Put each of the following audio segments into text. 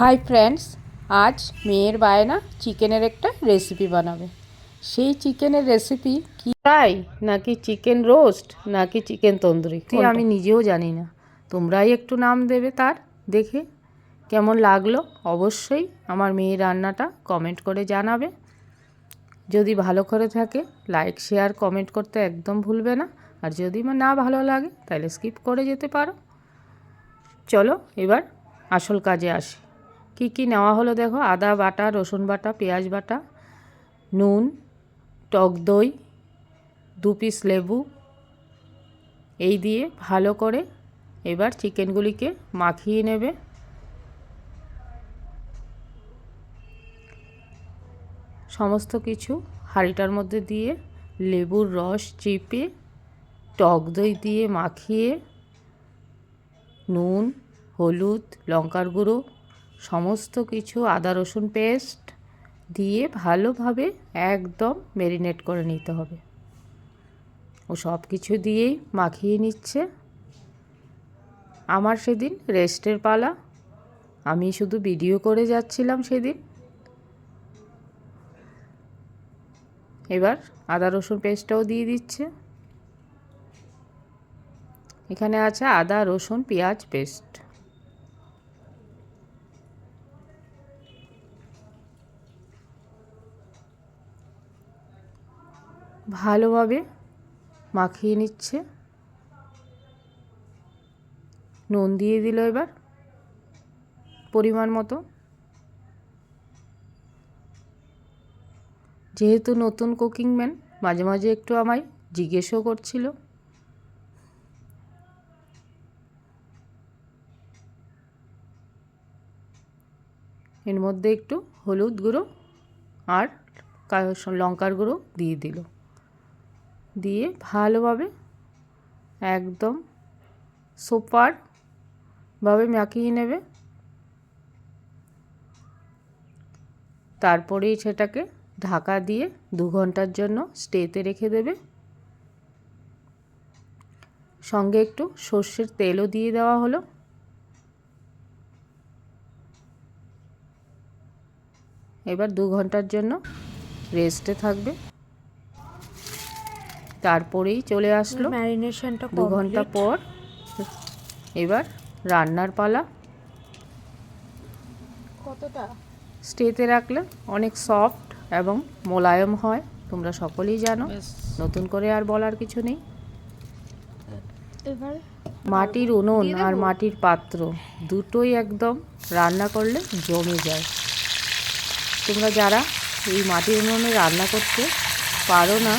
Hi friends, আজ মেয়ের বায়না চিকেনের একটা রেসিপি বানাবে। সেই চিকেনের রেসিপি কি তাই নাকি চিকেন রোস্ট নাকি চিকেন তন্দুরি আমি নিজেও জানি না। তোমরাই একটু নাম দেবে তার, দেখে কেমন লাগলো অবশ্যই আমার মেয়ের রান্নাটা কমেন্ট করে জানাবে। যদি ভালো করে থাকে লাইক শেয়ার কমেন্ট করতে একদম ভুলবে না। আর যদি না ভালো লাগে তাহলে স্কিপ করে যেতে পারো। চলো এবার আসল কাজে আসি। কি কি নেওয়া হলো দেখো, আদা বাটা, রসুন বাটা, পেঁয়াজ বাটা, নুন, টক দই, 2 পিস লেবু, এই দিয়ে ভালো করে এবার চিকেনগুলিকে মাখিয়ে নেবে। সমস্ত কিছু হাঁড়িটার মধ্যে দিয়ে লেবুর রস চিপে টক দই দিয়ে মাখিয়ে নুন, হলুদ, লঙ্কার গুঁড়ো, সমস্ত কিছু আদা রসুন পেস্ট দিয়ে ভালোভাবে একদম ম্যারিনেট করে নিতে হবে। ও সব কিছু দিয়েই মাখিয়ে নিচ্ছে। আমার সেদিন রেস্টের পালা, আমি শুধু ভিডিও করে যাচ্ছিলাম সেদিন। এবার আদা রসুন পেস্টটাও দিয়ে দিচ্ছে। এখানে আছে আদা রসুন পেঁয়াজ পেস্ট। ভালোভাবে মাখিয়ে নিচ্ছে। নুন দিয়ে দিল এবার পরিমাণ মতো। যেহেতু নতুন কুকিং ম্যান, মাঝে মাঝে একটু আমায় জিজ্ঞেসও করছিল। এর মধ্যে একটু হলুদ গুঁড়ো আর লঙ্কার গুঁড়ো দিয়ে দিল। দিয়ে ভালোভাবে একদম সুপারভাবে মাখিয়ে নেবে। তারপরেই সেটাকে ঢাকা দিয়ে 2 ঘন্টার জন্য স্টেতে রেখে দেবে। সঙ্গে একটু সর্ষের তেলও দিয়ে দেওয়া হলো। এবার 2 ঘন্টার জন্য রেস্টে থাকবে। তারপরেই চলে আসলো ম্যারিনেশনটা 2 ঘন্টা পর। এবার রান্নার পালা। কতটা স্টেতে রাখলে অনেক সফট এবং মোলায়েম হয়, তোমরা সকলেই জানো, নতুন করে আর বলার কিছু নেই। এবার মাটির উনুন আর মাটির পাত্র দুটোই একদম রান্না করলে জমে যায়। তোমরা যারা এই মাটির উনুনে রান্না করতে পারো না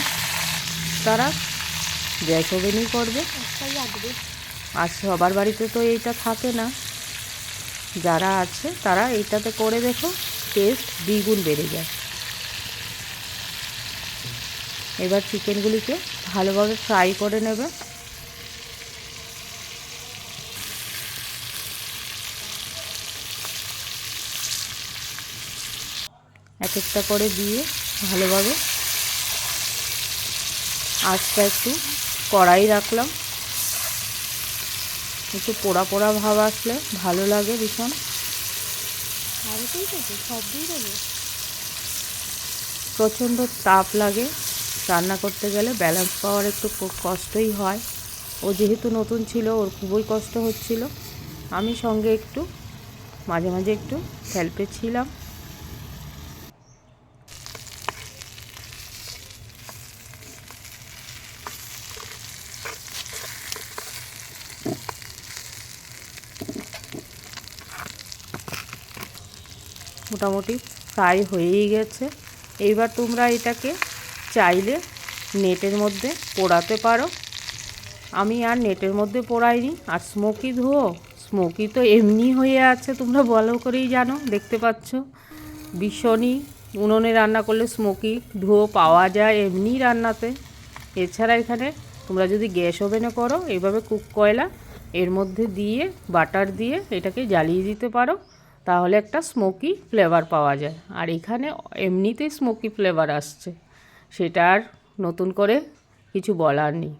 তারা গ্যাস ওভেনই করবে। আর সবার বাড়িতে তো এইটা থাকে না, যারা আছে তারা এইটাতে করে দেখো, টেস্ট দ্বিগুণ বেড়ে যায়। এবার চিকেনগুলিকে ভালোভাবে ফ্রাই করে নেবে। এক একটা করে দিয়ে ভালোভাবে আঁচটা একটু কড়াই রাখলাম। একটু পোড়া পোড়া ভাব আসলে ভালো লাগে ভীষণ। প্রচণ্ড তাপ লাগে রান্না করতে গেলে, ব্যালেন্স পাওয়ার একটু কষ্টই হয়। ও যেহেতু নতুন ছিল ওর খুবই কষ্ট হচ্ছিল। আমি সঙ্গে একটু মাঝে মাঝে একটু হেল্পে ছিলাম। মোটামুটি ফ্রাই হয়েই গেছে। এইবার তোমরা এটাকে চাইলে নেটের মধ্যে পোড়াতে পারো। আমি আর নেটের মধ্যে পোড়াইনি। আর স্মোকি ধুয়ো, স্মোকি তো এমনি হয়ে আছে, তোমরা ভালো করেই জানো, দেখতে পাচ্ছ। ভীষণই উনুনে রান্না করলে স্মোকি ধুয়ো পাওয়া যায় এমনি রান্নাতে। এছাড়া এখানে তোমরা যদি গ্যাস ওভেনে করো, এইভাবে কুক কয়লা এর মধ্যে দিয়ে বাটার দিয়ে এটাকে জ্বালিয়ে দিতে পারো, তাহলে একটা স্মোকি ফ্লেভার পাওয়া যায়। আর এখানে এমনিতেই স্মোকি ফ্লেভার আসছে, সেটা আর নতুন করে কিছু বলার নেই।